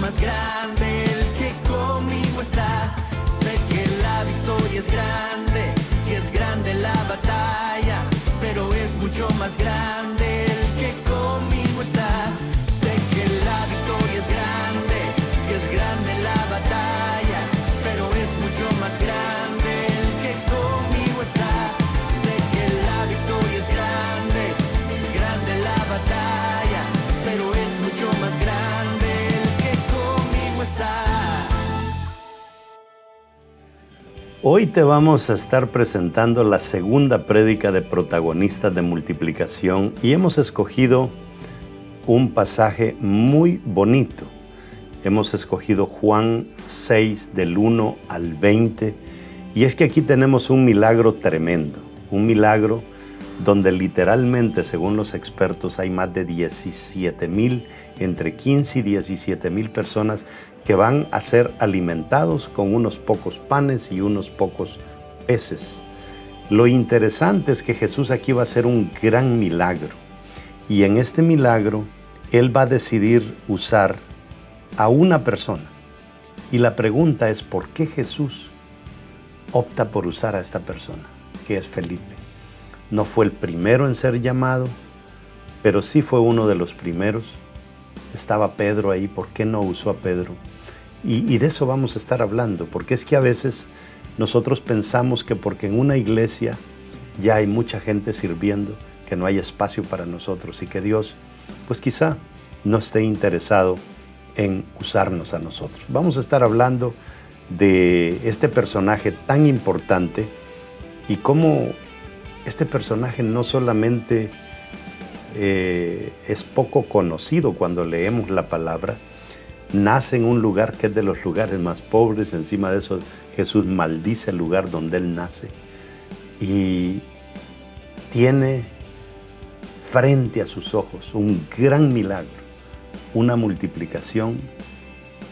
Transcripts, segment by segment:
más grande el que conmigo está. Sé que la victoria es grande, si es grande la batalla, pero es mucho más grande el que conmigo está. Sé que la victoria es grande, si es grande la batalla, pero es mucho más grande el que conmigo está. Sé que la victoria es grande la batalla, pero es mucho más grande el que conmigo está. Hoy te vamos a estar presentando la segunda prédica de Protagonistas de Multiplicación y hemos escogido un pasaje muy bonito. Hemos escogido Juan 6 del 1 al 20 y es que aquí tenemos un milagro tremendo, un milagro donde literalmente, según los expertos, hay más de 17,000, entre 15 y 17,000 personas que van a ser alimentados con unos pocos panes y unos pocos peces. Lo interesante es que Jesús aquí va a hacer un gran milagro y en este milagro Él va a decidir usar a una persona. Y la pregunta es, ¿por qué Jesús opta por usar a esta persona, que es Felipe? No fue el primero en ser llamado, pero sí fue uno de los primeros. Estaba Pedro ahí, ¿por qué no usó a Pedro? Y de eso vamos a estar hablando, porque es que a veces nosotros pensamos que porque en una iglesia ya hay mucha gente sirviendo, que no hay espacio para nosotros y que Dios, pues quizá no esté interesado en usarnos a nosotros. Vamos a estar hablando de este personaje tan importante y cómo este personaje no solamente es poco conocido cuando leemos la palabra, nace en un lugar que es de los lugares más pobres. Encima de eso Jesús maldice el lugar donde Él nace y tiene frente a sus ojos un gran milagro, una multiplicación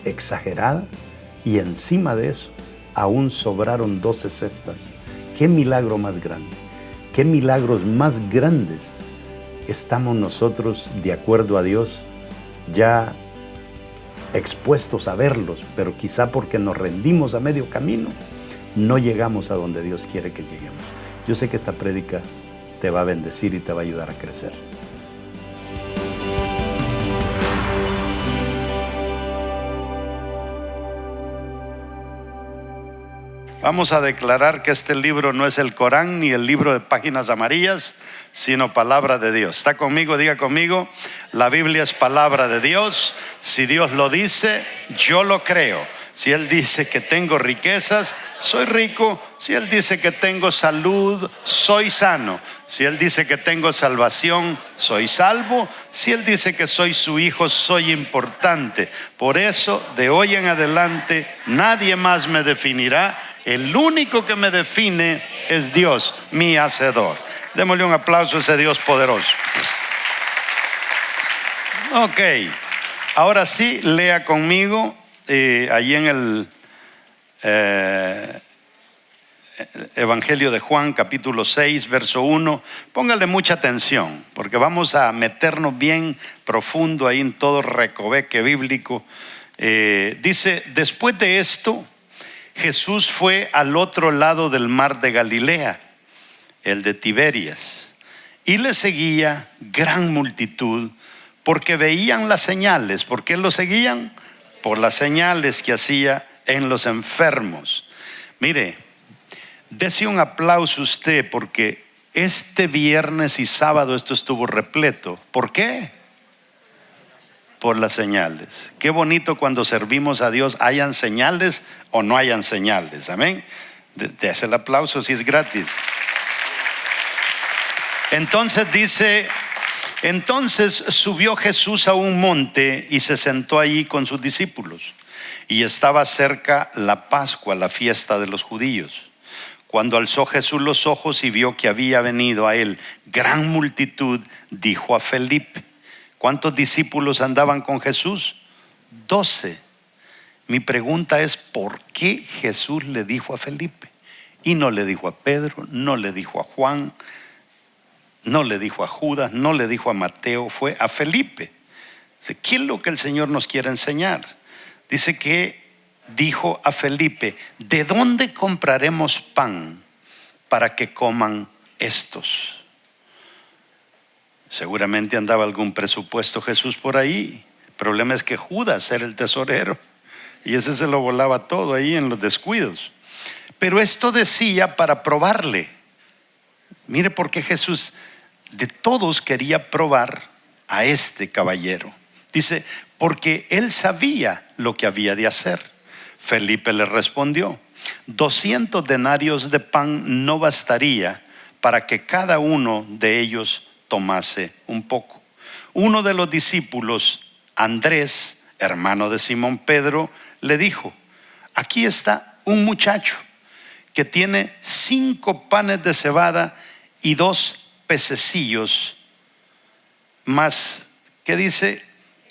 exagerada y encima de eso aún sobraron 12 cestas. ¡Qué milagro más grande! ¿Qué milagros más grandes estamos nosotros, de acuerdo a Dios, ya expuestos a verlos, pero quizá porque nos rendimos a medio camino, no llegamos a donde Dios quiere que lleguemos? Yo sé que esta prédica te va a bendecir y te va a ayudar a crecer. Vamos a declarar que este libro no es el Corán ni el libro de páginas amarillas, sino palabra de Dios. ¿Está conmigo? Diga conmigo, la Biblia es palabra de Dios. Si Dios lo dice, yo lo creo. Si Él dice que tengo riquezas, soy rico. Si Él dice que tengo salud, soy sano. Si Él dice que tengo salvación, soy salvo. Si Él dice que soy su hijo, soy importante. Por eso, de hoy en adelante, nadie más me definirá. El único que me define es Dios, mi hacedor. Démosle un aplauso a ese Dios poderoso. Ok, ahora sí, lea conmigo allí en el Evangelio de Juan, capítulo 6, verso 1. Póngale mucha atención, porque vamos a meternos bien profundo ahí en todo recoveque bíblico. Dice, después de esto, Jesús fue al otro lado del mar de Galilea, el de Tiberias, y le seguía gran multitud porque veían las señales. ¿Por qué lo seguían? Por las señales que hacía en los enfermos. Mire, dese un aplauso usted, porque este viernes y sábado esto estuvo repleto. ¿Por qué? Por las señales. Qué bonito cuando servimos a Dios, hayan señales o no hayan señales. Amén. Dese el aplauso si es gratis. Entonces dice, entonces subió Jesús a un monte y se sentó allí con sus discípulos. Y estaba cerca la Pascua, la fiesta de los judíos. Cuando alzó Jesús los ojos y vio que había venido a él gran multitud, dijo a Felipe. ¿Cuántos discípulos andaban con Jesús? 12. Mi pregunta es, ¿por qué Jesús le dijo a Felipe? Y no le dijo a Pedro, no le dijo a Juan, no le dijo a Judas, no le dijo a Mateo, fue a Felipe. ¿Qué es lo que el Señor nos quiere enseñar? dice que dijo a Felipe: ¿de dónde compraremos pan para que coman estos? Seguramente andaba algún presupuesto Jesús por ahí. El problema es que Judas era el tesorero y ese se lo volaba todo ahí en los descuidos. Pero esto decía para probarle. Mire por qué Jesús de todos quería probar a este caballero. Dice, porque él sabía lo que había de hacer. Felipe le respondió: 200 denarios de pan no bastaría para que cada uno de ellos tomase un poco. Uno de los discípulos, Andrés, hermano de Simón Pedro, le dijo: aquí está un muchacho que tiene 5 panes de cebada y 2 pececillos más, que dice: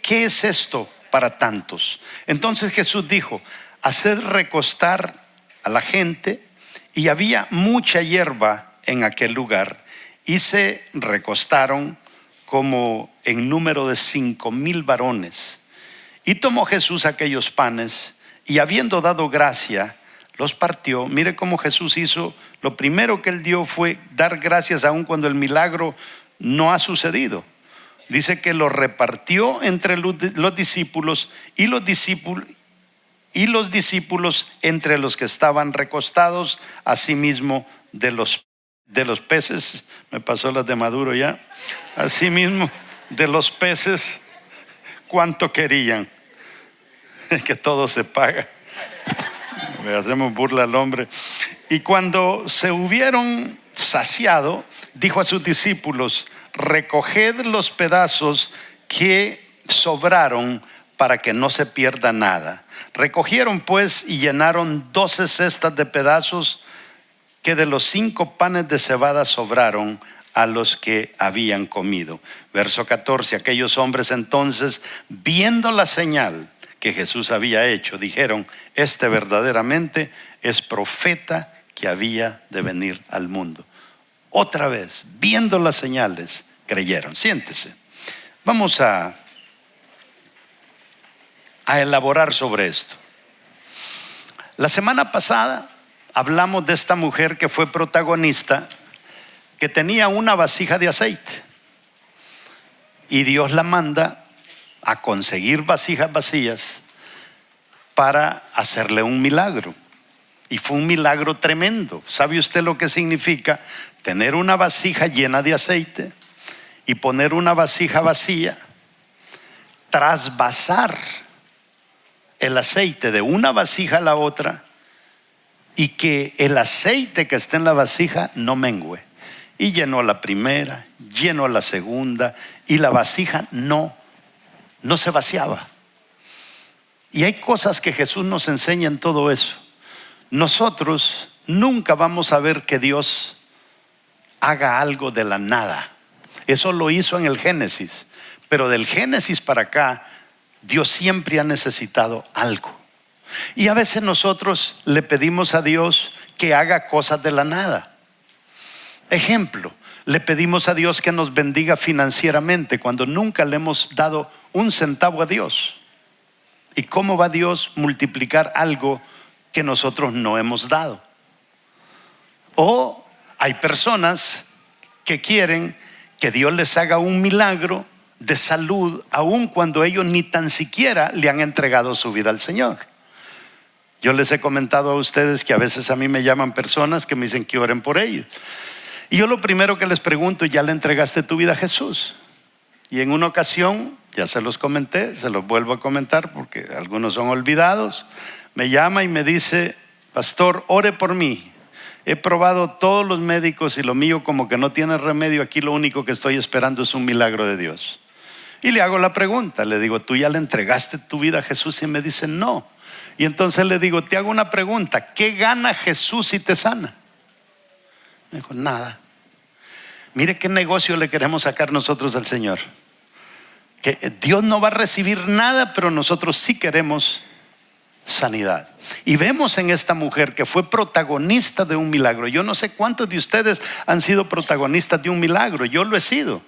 ¿qué es esto para tantos? Entonces Jesús dijo: haced recostar a la gente. Y había mucha hierba en aquel lugar, y se recostaron como en número de 5,000 varones. Y tomó Jesús aquellos panes, y habiendo dado gracia, los partió. Mire cómo Jesús hizo. Lo primero que él dio fue dar gracias aun cuando el milagro no ha sucedido. Dice que lo repartió entre los discípulos, y los discípulos entre los que estaban recostados, asimismo de los peces. Me pasó las de Maduro ya. Asimismo de los peces, cuánto querían. Que todo se paga. Le hacemos burla al hombre. Y cuando se hubieron saciado, dijo a sus discípulos: recoged los pedazos que sobraron para que no se pierda nada. Recogieron pues y llenaron 12 cestas de pedazos que de los 5 panes de cebada sobraron a los que habían comido. Verso 14, aquellos hombres entonces, viendo la señal que Jesús había hecho, dijeron: este verdaderamente es profeta que había de venir al mundo. Otra vez, viendo las señales, creyeron. Siéntese. Vamos a elaborar sobre esto. La semana pasada hablamos de esta mujer que fue protagonista, que tenía una vasija de aceite, y Dios la manda a conseguir vasijas vacías para hacerle un milagro. Y fue un milagro tremendo. ¿Sabe usted lo que significa tener una vasija llena de aceite y poner una vasija vacía, trasvasar el aceite de una vasija a la otra, y que el aceite que está en la vasija no mengüe? Y llenó la primera, llenó la segunda, y la vasija no se vaciaba. Y hay cosas que Jesús nos enseña en todo eso. Nosotros nunca vamos a ver que Dios haga algo de la nada. Eso lo hizo en el Génesis, pero del Génesis para acá Dios siempre ha necesitado algo. Y a veces nosotros le pedimos a Dios que haga cosas de la nada. Ejemplo, le pedimos a Dios que nos bendiga financieramente cuando nunca le hemos dado un centavo a Dios. ¿Y cómo va Dios a multiplicar algo que nosotros no hemos dado? O hay personas que quieren que Dios les haga un milagro de salud, aun cuando ellos ni tan siquiera le han entregado su vida al Señor. Yo les he comentado a ustedes que a veces a mí me llaman personas que me dicen que oren por ellos. Y yo lo primero que les pregunto: ¿ya le entregaste tu vida a Jesús? Y en una ocasión, ya se los comenté, se los vuelvo a comentar porque algunos son olvidados, me llama y me dice: pastor, ore por mí. He probado todos los médicos y lo mío como que no tiene remedio. Aquí lo único que estoy esperando es un milagro de Dios. Y le hago la pregunta, le digo: ¿tú ya le entregaste tu vida a Jesús? Y me dice: no. Y entonces le digo: te hago una pregunta, ¿qué gana Jesús si te sana? Me dijo: nada. Mire qué negocio le queremos sacar nosotros al Señor. Que Dios no va a recibir nada, pero nosotros sí queremos sanidad. Y vemos en esta mujer que fue protagonista de un milagro. Yo no sé cuántos de ustedes han sido protagonistas de un milagro. Yo lo he sido.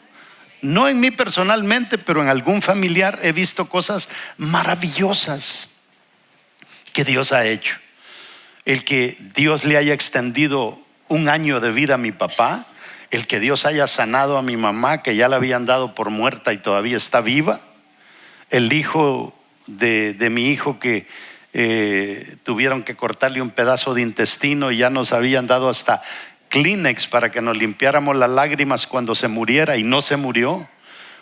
No en mí personalmente, pero en algún familiar he visto cosas maravillosas. que Dios ha hecho. El que Dios le haya extendido 1 año de vida a mi papá, el que Dios haya sanado a mi mamá, que ya la habían dado por muerta y todavía está viva, el hijo de mi hijo que tuvieron que cortarle un pedazo de intestino y ya nos habían dado hasta Kleenex para que nos limpiáramos las lágrimas cuando se muriera y no se murió.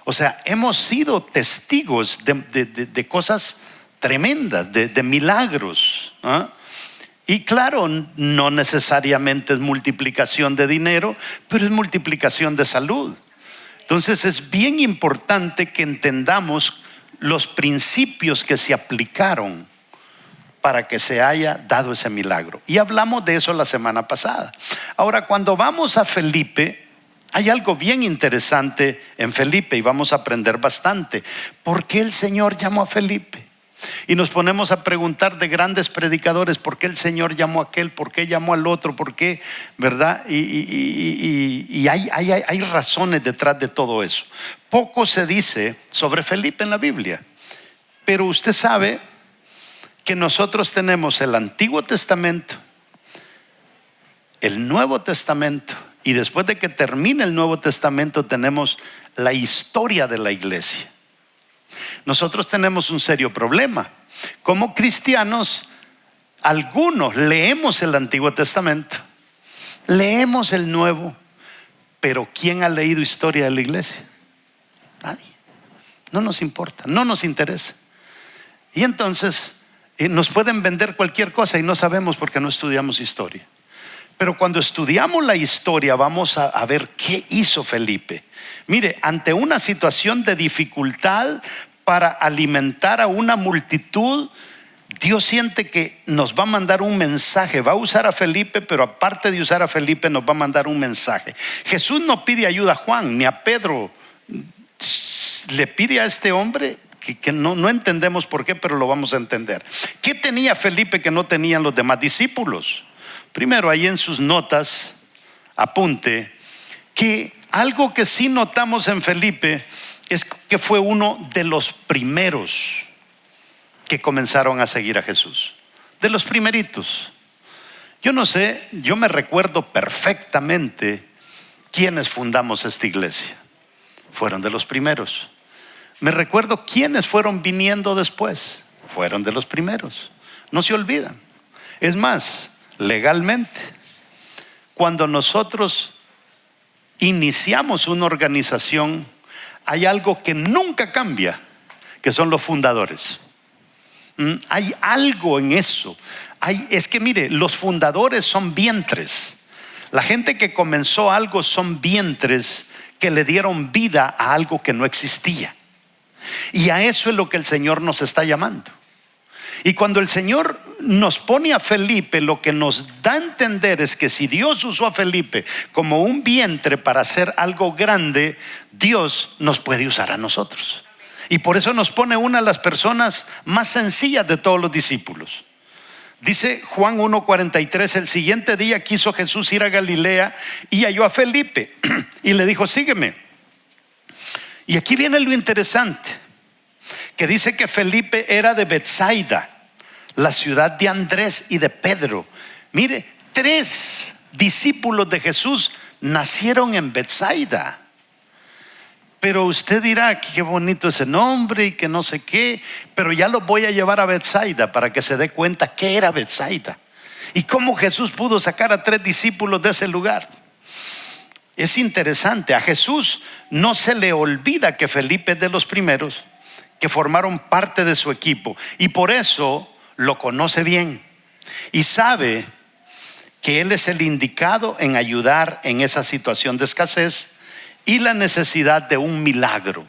O sea, hemos sido testigos de cosas tremendas, de milagros, ¿eh? Y claro, no necesariamente es multiplicación de dinero, pero es multiplicación de salud. Entonces es bien importante que entendamos los principios que se aplicaron para que se haya dado ese milagro. Y hablamos de eso la semana pasada. Ahora, cuando vamos a Felipe, hay algo bien interesante en Felipe y vamos a aprender bastante. ¿Por qué el Señor llamó a Felipe? Y nos ponemos a preguntar de grandes predicadores: ¿por qué el Señor llamó a aquel? ¿Por qué llamó al otro? ¿Por qué? ¿Verdad? Y hay razones detrás de todo eso. Poco se dice sobre Felipe en la Biblia, pero usted sabe que nosotros tenemos el Antiguo Testamento, el Nuevo Testamento, y después de que termine el Nuevo Testamento tenemos la historia de la iglesia. Nosotros tenemos un serio problema. Como cristianos, algunos leemos el Antiguo Testamento, leemos el Nuevo, pero ¿quién ha leído historia de la iglesia? Nadie. No nos importa, no nos interesa. Y entonces nos pueden vender cualquier cosa y no sabemos porque no estudiamos historia. Pero cuando estudiamos la historia vamos a ver qué hizo Felipe. Mire, ante una situación de dificultad para alimentar a una multitud, Dios siente que nos va a mandar un mensaje. Va a usar a Felipe, pero aparte de usar a Felipe nos va a mandar un mensaje. Jesús no pide ayuda a Juan ni a Pedro. Le pide a este hombre que no entendemos por qué, pero lo vamos a entender. ¿Qué tenía Felipe que no tenían los demás discípulos? Primero, ahí en sus notas apunte que algo que sí notamos en Felipe es que fue uno de los primeros que comenzaron a seguir a Jesús. De los primeritos. Yo no sé, yo me recuerdo perfectamente quiénes fundamos esta iglesia. Fueron de los primeros. Me recuerdo quiénes fueron viniendo después. Fueron de los primeros. No se olvidan. Es más, legalmente, cuando nosotros iniciamos una organización, hay algo que nunca cambia, que son los fundadores. Hay algo en eso. Es que mire, los fundadores son vientres. La gente que comenzó algo son vientres que le dieron vida a algo que no existía. Y a eso es lo que el Señor nos está llamando. Y cuando el Señor nos pone a Felipe, lo que nos da a entender es que si Dios usó a Felipe como un vientre para hacer algo grande, Dios nos puede usar a nosotros. Y por eso nos pone una de las personas más sencillas de todos los discípulos. Dice Juan 1:43: el siguiente día quiso Jesús ir a Galilea y halló a Felipe y le dijo: sígueme. Y aquí viene lo interesante, que dice que Felipe era de Betsaida, la ciudad de Andrés y de Pedro. Mire, 3 discípulos de Jesús nacieron en Betsaida. Pero usted dirá: qué bonito ese nombre y que no sé qué, pero ya los voy a llevar a Betsaida para que se dé cuenta qué era Betsaida y cómo Jesús pudo sacar a 3 discípulos de ese lugar. Es interesante, a Jesús no se le olvida que Felipe es de los primeros que formaron parte de su equipo, y por eso lo conoce bien y sabe que él es el indicado en ayudar en esa situación de escasez y la necesidad de un milagro.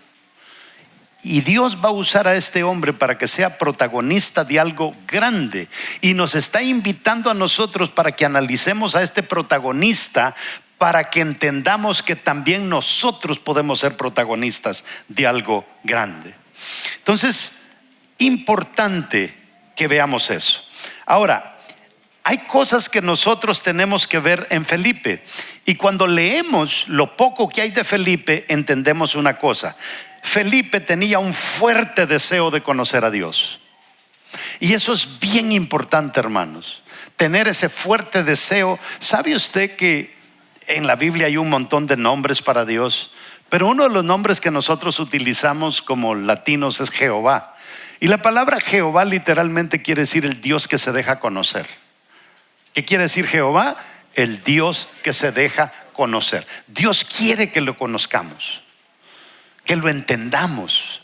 Y Dios va a usar a este hombre para que sea protagonista de algo grande, y nos está invitando a nosotros para que analicemos a este protagonista, para que entendamos que también nosotros podemos ser protagonistas de algo grande. Entonces, importante que veamos eso. Ahora, hay cosas que nosotros tenemos que ver en Felipe, y cuando leemos lo poco que hay de Felipe, entendemos una cosa: Felipe tenía un fuerte deseo de conocer a Dios. Y eso es bien importante, hermanos, tener ese fuerte deseo. ¿Sabe usted que en la Biblia hay un montón de nombres para Dios? Pero uno de los nombres que nosotros utilizamos como latinos es Jehová. Y la palabra Jehová literalmente quiere decir el Dios que se deja conocer. ¿Qué quiere decir Jehová? El Dios que se deja conocer. Dios quiere que lo conozcamos, que lo entendamos.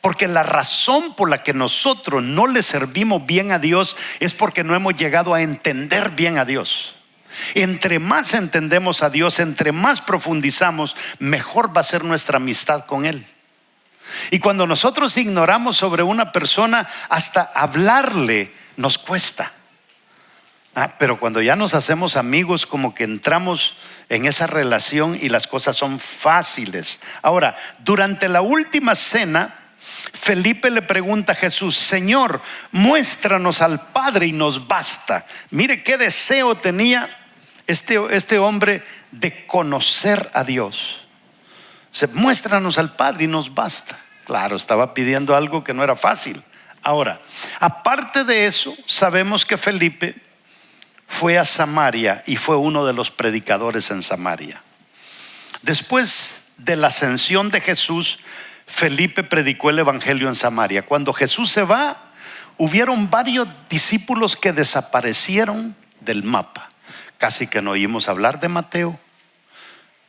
Porque la razón por la que nosotros no le servimos bien a Dios es porque no hemos llegado a entender bien a Dios. Entre más entendemos a Dios, entre más profundizamos, mejor va a ser nuestra amistad con Él. Y cuando nosotros ignoramos sobre una persona, hasta hablarle nos cuesta. Pero cuando ya nos hacemos amigos, como que entramos en esa relación y las cosas son fáciles. Ahora, durante la última cena, Felipe le pregunta a Jesús: Señor, muéstranos al Padre y nos basta. Mire qué deseo tenía este hombre de conocer a Dios. Muéstranos al Padre y nos basta. Claro, estaba pidiendo algo que no era fácil. Ahora, aparte de eso, sabemos que Felipe fue a Samaria y fue uno de los predicadores en Samaria. Después de la ascensión de Jesús, Felipe predicó el evangelio en Samaria. Cuando Jesús se va, hubieron varios discípulos que desaparecieron del mapa. Casi que no oímos hablar de Mateo,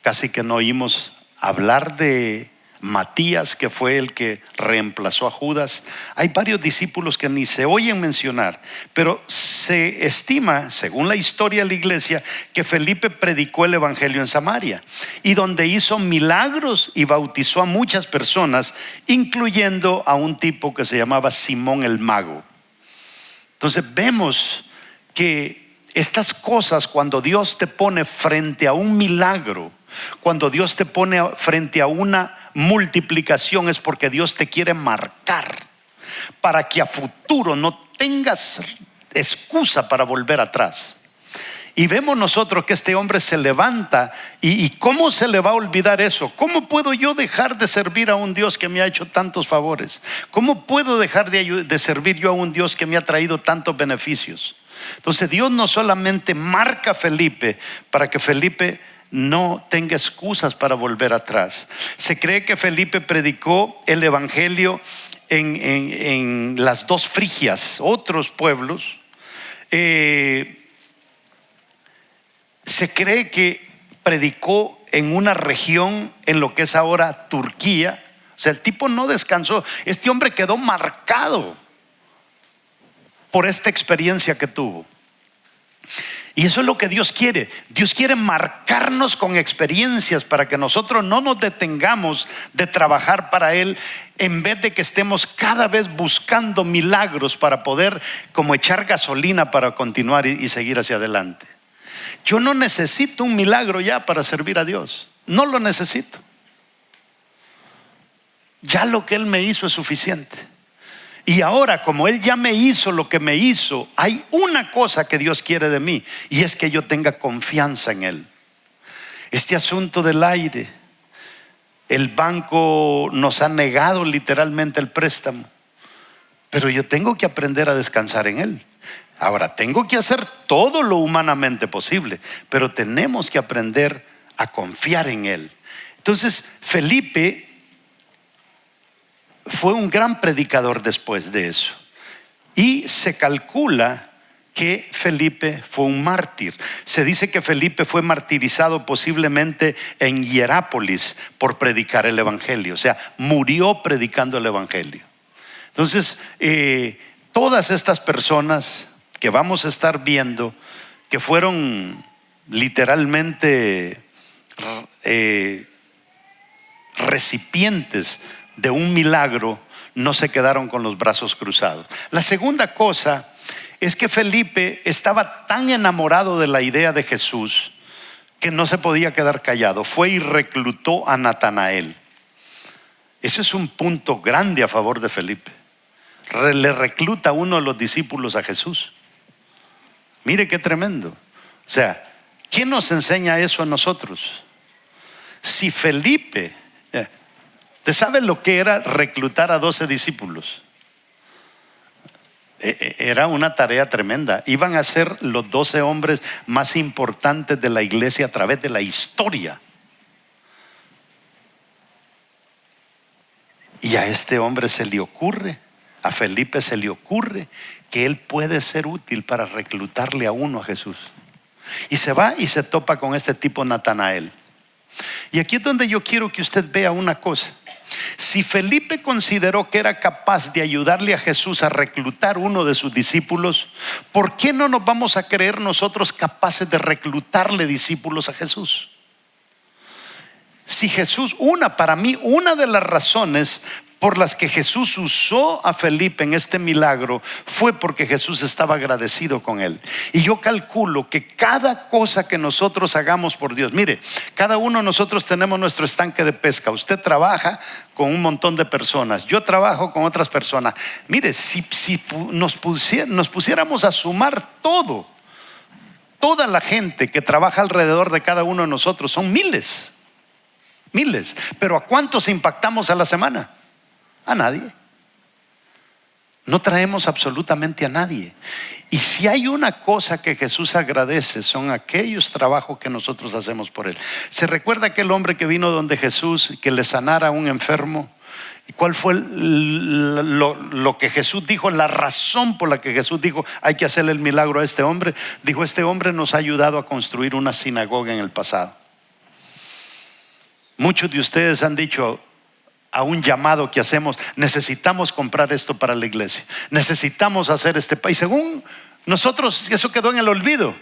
casi que no oímos hablar de Matías, que fue el que reemplazó a Judas. Hay varios discípulos que ni se oyen mencionar, pero se estima, según la historia de la iglesia, que Felipe predicó el evangelio en Samaria, y donde hizo milagros y bautizó a muchas personas, incluyendo a un tipo que se llamaba Simón el Mago. Entonces vemos que estas cosas, cuando Dios te pone frente a un milagro, cuando Dios te pone frente a una multiplicación, es porque Dios te quiere marcar para que a futuro no tengas excusa para volver atrás. Y vemos nosotros que este hombre se levanta y ¿cómo se le va a olvidar eso? ¿Cómo puedo yo dejar de servir a un Dios que me ha hecho tantos favores? ¿Cómo puedo dejar de servir yo a un Dios que me ha traído tantos beneficios? Entonces Dios no solamente marca a Felipe para que Felipe no tenga excusas para volver atrás. Se cree que Felipe predicó el evangelio en las dos Frigias, otros pueblos. Se cree que predicó en una región en lo que es ahora Turquía. O sea, el tipo no descansó. Este hombre quedó marcado por esta experiencia que tuvo. Y eso es lo que Dios quiere. Dios quiere marcarnos con experiencias para que nosotros no nos detengamos de trabajar para Él, en vez de que estemos cada vez buscando milagros para poder como echar gasolina para continuar y seguir hacia adelante. Yo no necesito un milagro ya para servir a Dios. No lo necesito. Ya lo que Él me hizo es suficiente. Y ahora, como Él ya me hizo lo que me hizo, hay una cosa que Dios quiere de mí, y es que yo tenga confianza en Él. Este asunto del aire, el banco nos ha negado literalmente el préstamo, pero yo tengo que aprender a descansar en Él. Ahora, tengo que hacer todo lo humanamente posible, pero tenemos que aprender a confiar en Él. Entonces, Felipe fue un gran predicador después de eso. Y se calcula que Felipe fue un mártir. Se dice que Felipe fue martirizado posiblemente en Hierápolis por predicar el evangelio. O sea, murió predicando el evangelio. Entonces, todas estas personas que vamos a estar viendo, que fueron literalmente recipientes de un milagro, no se quedaron con los brazos cruzados. La segunda cosa es que Felipe estaba tan enamorado de la idea de Jesús que no se podía quedar callado. Fue y reclutó a Natanael. Ese es un punto grande a favor de Felipe. Le recluta a uno de los discípulos a Jesús. Mire qué tremendo. O sea, ¿quién nos enseña eso a nosotros? Si Felipe, ¿te sabe lo que era reclutar a 12 discípulos? Era una tarea tremenda. Iban a ser los 12 hombres más importantes de la iglesia a través de la historia. Y a este hombre se le ocurre, a Felipe se le ocurre que él puede ser útil para reclutarle a uno a Jesús. Y se va y se topa con este tipo Natanael. Y aquí es donde yo quiero que usted vea una cosa. Si Felipe consideró que era capaz de ayudarle a Jesús a reclutar uno de sus discípulos, ¿por qué no nos vamos a creer nosotros capaces de reclutarle discípulos a Jesús? Si Jesús, para mí, una de las razones por las que Jesús usó a Felipe en este milagro fue porque Jesús estaba agradecido con él. Y yo calculo que cada cosa que nosotros hagamos por Dios, mire, cada uno de nosotros tenemos nuestro estanque de pesca. Usted trabaja con un montón de personas, yo trabajo con otras personas. Mire, si nos pusiéramos a sumar toda la gente que trabaja alrededor de cada uno de nosotros, son miles. Pero ¿a cuántos impactamos a la semana? A nadie. No traemos absolutamente a nadie. Y si hay una cosa que Jesús agradece, son aquellos trabajos que nosotros hacemos por él. ¿Se recuerda aquel hombre que vino donde Jesús, que le sanara a un enfermo? ¿Y cuál fue lo que Jesús dijo? La razón por la que Jesús dijo hay que hacerle el milagro a este hombre. Dijo: este hombre nos ha ayudado a construir una sinagoga en el pasado. Muchos de ustedes han dicho a un llamado que hacemos: necesitamos comprar esto para la iglesia, necesitamos hacer este país. Según nosotros, eso quedó en el olvido.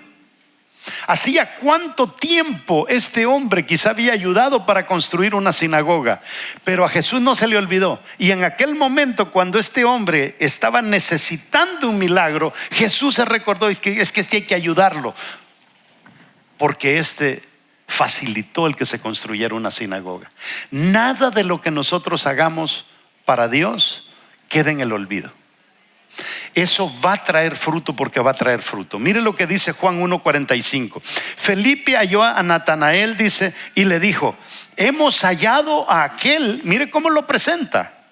¿Hacía cuánto tiempo este hombre quizá había ayudado para construir una sinagoga? Pero a Jesús no se le olvidó. Y en aquel momento, cuando este hombre estaba necesitando un milagro, Jesús se recordó: es que hay que ayudarlo, porque facilitó el que se construyera una sinagoga. Nada de lo que nosotros hagamos para Dios queda en el olvido. Eso va a traer fruto, porque va a traer fruto. Mire lo que dice Juan 1:45. Felipe halló a Natanael, dice, y le dijo: hemos hallado a aquel, mire cómo lo presenta,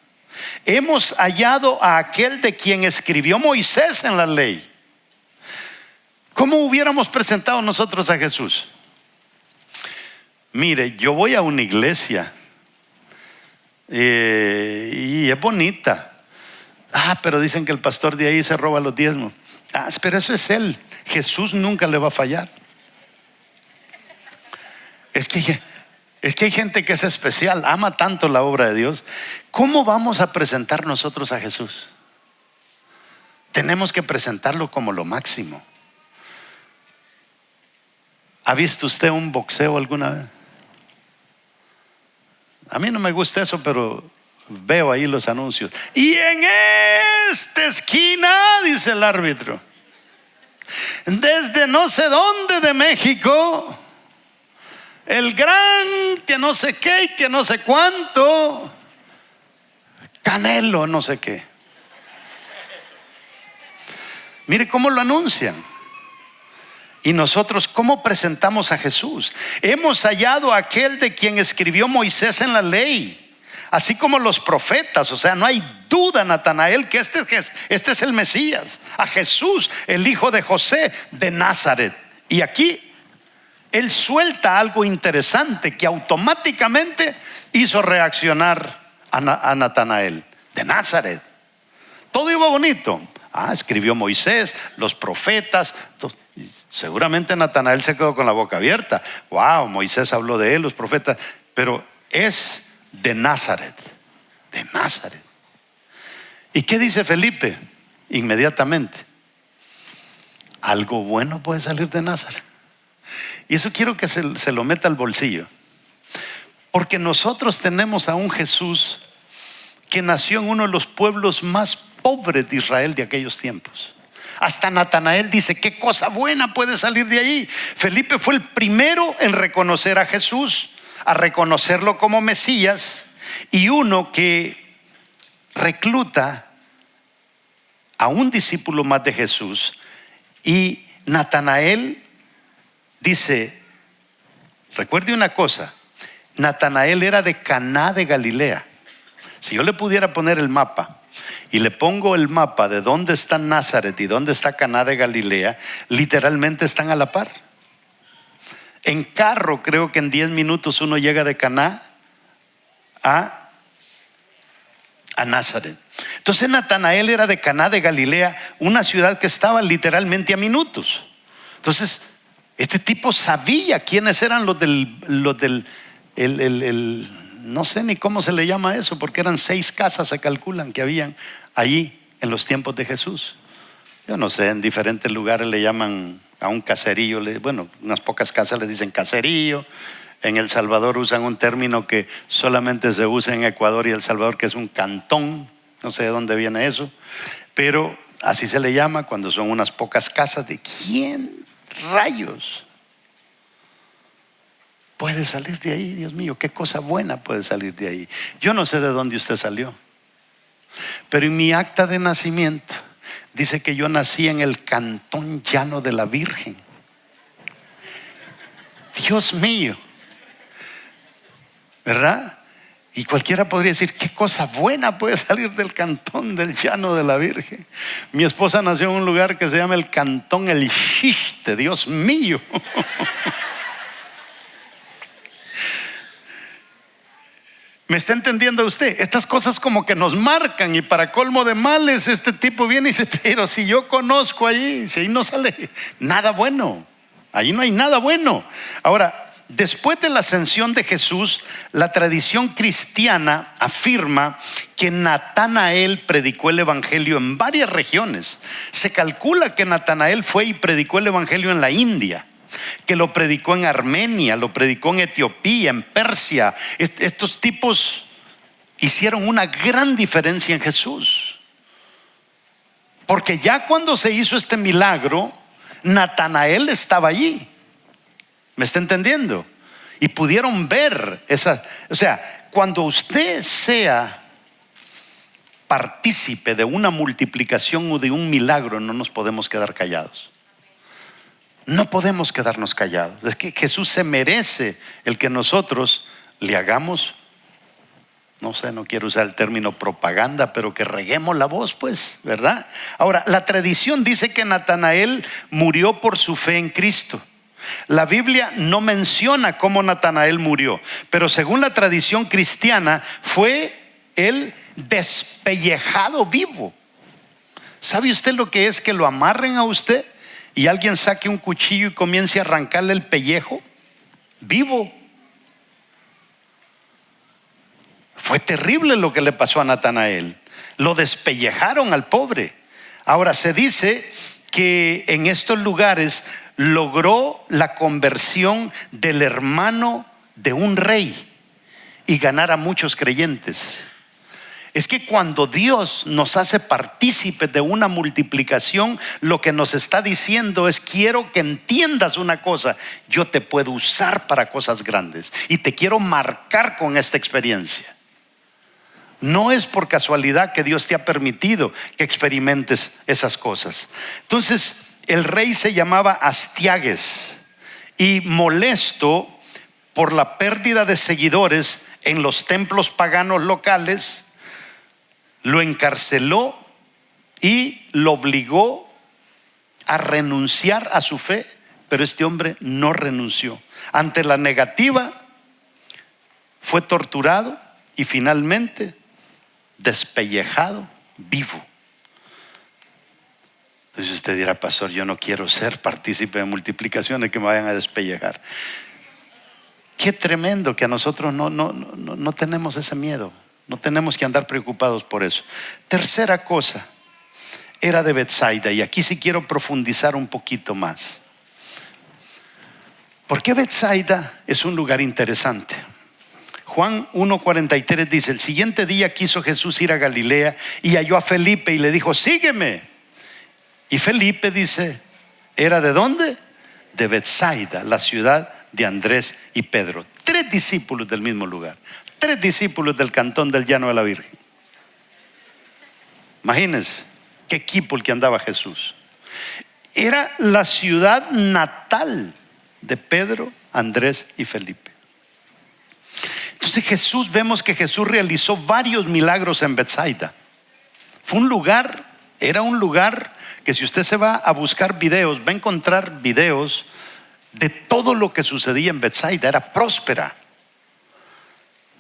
hemos hallado a aquel de quien escribió Moisés en la ley. ¿Cómo hubiéramos presentado nosotros a Jesús? Mire, yo voy a una iglesia y es bonita. Pero dicen que el pastor de ahí se roba los diezmos. Pero eso es él. Jesús nunca le va a fallar. Es que hay gente que es especial, ama tanto la obra de Dios. ¿Cómo vamos a presentar nosotros a Jesús? Tenemos que presentarlo como lo máximo. ¿Ha visto usted un boxeo alguna vez? A mí no me gusta eso, pero veo ahí los anuncios. Y en esta esquina, dice el árbitro, desde no sé dónde de México, el gran que no sé qué y que no sé cuánto, Canelo no sé qué. Mire cómo lo anuncian. Y nosotros, ¿cómo presentamos a Jesús? Hemos hallado a aquel de quien escribió Moisés en la ley, así como los profetas. O sea, no hay duda, Natanael, que este es el Mesías, a Jesús, el hijo de José de Nazaret. Y aquí él suelta algo interesante que automáticamente hizo reaccionar a Natanael. De Nazaret. Todo iba bonito. Escribió Moisés, los profetas. Seguramente Natanael se quedó con la boca abierta. Wow, Moisés habló de él, los profetas. Pero es de Nazaret. De Nazaret. ¿Y qué dice Felipe? Inmediatamente: algo bueno puede salir de Nazaret. Y eso quiero que se lo meta al bolsillo. Porque nosotros tenemos a un Jesús que nació en uno de los pueblos más pobres de Israel de aquellos tiempos. Hasta Natanael dice: ¿qué cosa buena puede salir de ahí? Felipe fue el primero en reconocer a Jesús, a reconocerlo como Mesías, y uno que recluta a un discípulo más de Jesús. Y Natanael dice, recuerde una cosa, Natanael era de Caná de Galilea. Si yo le pudiera poner el mapa, y le pongo el mapa de dónde está Nazaret y dónde está Caná de Galilea, literalmente están a la par. En carro creo que en 10 minutos uno llega de Caná a Nazaret. Entonces Natanael era de Caná de Galilea, una ciudad que estaba literalmente a minutos. Entonces este tipo sabía quiénes eran los del no sé ni cómo se le llama eso, porque eran 6 casas se calculan que habían allí en los tiempos de Jesús. Yo no sé, en diferentes lugares le llaman a un caserío, bueno, unas pocas casas le dicen caserío. En El Salvador usan un término que solamente se usa en Ecuador y El Salvador, que es un cantón. No sé de dónde viene eso, pero así se le llama cuando son unas pocas casas. ¿De quién rayos puede salir de ahí? Dios mío, qué cosa buena puede salir de ahí. Yo no sé de dónde usted salió, pero en mi acta de nacimiento dice que yo nací en el cantón Llano de la Virgen. Dios mío, ¿verdad? Y cualquiera podría decir, qué cosa buena puede salir del cantón del Llano de la Virgen. Mi esposa nació en un lugar que se llama el cantón El Xiste. Dios mío. ¿Me está entendiendo usted? Estas cosas como que nos marcan, y para colmo de males este tipo viene y dice, pero si yo conozco allí, si ahí no sale nada bueno, ahí no hay nada bueno. Ahora, después de la ascensión de Jesús, la tradición cristiana afirma que Natanael predicó el evangelio en varias regiones. Se calcula que Natanael fue y predicó el evangelio en la India, que lo predicó en Armenia, lo predicó en Etiopía, en Persia. Estos tipos hicieron una gran diferencia en Jesús, porque ya cuando se hizo este milagro, Natanael estaba allí. ¿Me está entendiendo? Y pudieron ver esa, o sea, cuando usted sea partícipe de una multiplicación o de un milagro, no nos podemos quedar callados. No podemos quedarnos callados. Es que Jesús se merece el que nosotros le hagamos, no sé, no quiero usar el término propaganda, pero que reguemos la voz, pues, ¿verdad? Ahora, la tradición dice que Natanael murió por su fe en Cristo. La Biblia no menciona cómo Natanael murió, pero según la tradición cristiana fue él despellejado vivo. ¿Sabe usted lo que es que lo amarren a usted y alguien saque un cuchillo y comience a arrancarle el pellejo vivo? Fue terrible lo que le pasó a Natanael. Lo despellejaron al pobre. Ahora se dice que en estos lugares logró la conversión del hermano de un rey y ganar a muchos creyentes. Es que cuando Dios nos hace partícipes de una multiplicación, lo que nos está diciendo es: quiero que entiendas una cosa, yo te puedo usar para cosas grandes y te quiero marcar con esta experiencia. No es por casualidad que Dios te ha permitido que experimentes esas cosas. Entonces el rey se llamaba Astiages, y molesto por la pérdida de seguidores en los templos paganos locales, lo encarceló y lo obligó a renunciar a su fe. Pero este hombre no renunció. Ante la negativa, fue torturado y finalmente despellejado vivo. Entonces usted dirá: pastor, yo no quiero ser partícipe de multiplicaciones que me vayan a despellejar. Qué tremendo que a nosotros no tenemos ese miedo. No tenemos que andar preocupados por eso. Tercera cosa, era de Betsaida, y aquí sí quiero profundizar un poquito más. ¿Por qué Betsaida es un lugar interesante? Juan 1:43 dice: el siguiente día quiso Jesús ir a Galilea y halló a Felipe y le dijo: sígueme. Y Felipe, dice, ¿era de dónde? De Betsaida, la ciudad de Andrés y Pedro. 3 discípulos del mismo lugar. 3 discípulos del cantón del Llano de la Virgen. Imagínense qué equipo el que andaba Jesús. Era la ciudad natal de Pedro, Andrés y Felipe. Entonces vemos que Jesús realizó varios milagros en Betsaida. Era un lugar que si usted se va a buscar videos, va a encontrar videos de todo lo que sucedía en Betsaida. Era próspera.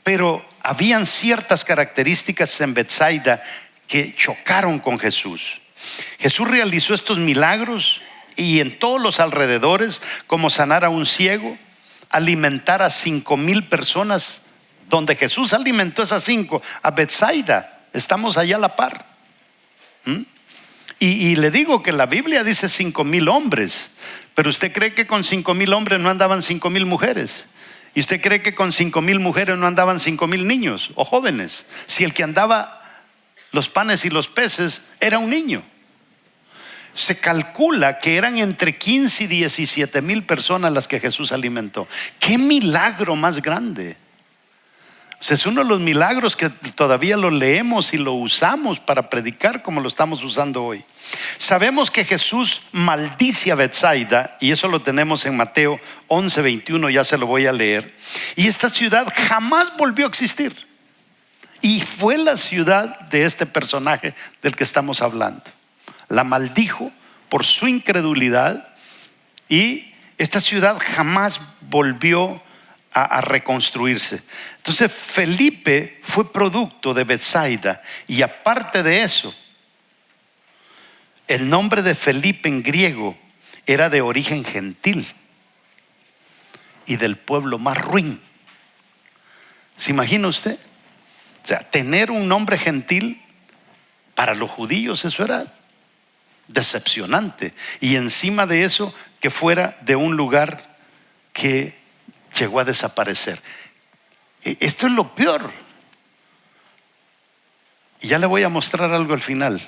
Pero habían ciertas características en Betsaida que chocaron con Jesús. Jesús realizó estos milagros y en todos los alrededores, como sanar a un ciego, alimentar a 5,000 personas. Donde Jesús alimentó esas 5, a Betsaida, estamos allá a la par. Y le digo que la Biblia dice 5,000 hombres, pero usted cree que con 5,000 hombres no andaban 5,000 mujeres. Y usted cree que con 5,000 mujeres no andaban 5,000 niños o jóvenes. Si el que andaba los panes y los peces era un niño. Se calcula que eran entre 15 y 17,000 personas las que Jesús alimentó. ¡Qué milagro más grande! O sea, es uno de los milagros que todavía lo leemos y lo usamos para predicar como lo estamos usando hoy. Sabemos que Jesús maldice a Betsaida, y eso lo tenemos en Mateo 11:21, ya se lo voy a leer. Y esta ciudad jamás volvió a existir. Y fue la ciudad de este personaje del que estamos hablando. La maldijo por su incredulidad, y esta ciudad jamás volvió a reconstruirse. Entonces Felipe fue producto de Betsaida, y aparte de eso, el nombre de Felipe en griego era de origen gentil y del pueblo más ruin. ¿Se imagina usted? O sea, tener un nombre gentil para los judíos, eso era decepcionante. Y encima de eso, que fuera de un lugar que llegó a desaparecer. Esto es lo peor. Y ya le voy a mostrar algo al final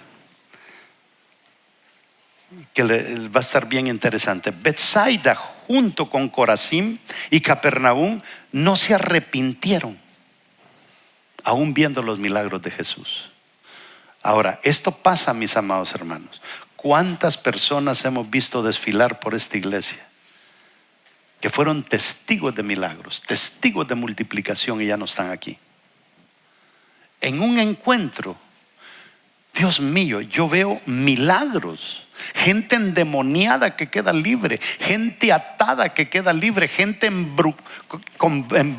que va a estar bien interesante. Betsaida junto con Corazín y Capernaum no se arrepintieron, aún viendo los milagros de Jesús. Ahora, esto pasa, mis amados hermanos. ¿Cuántas personas hemos visto desfilar por esta iglesia que fueron testigos de milagros, testigos de multiplicación, y ya no están aquí? En un encuentro, Dios mío, yo veo milagros. Gente endemoniada que queda libre, gente atada que queda libre, gente en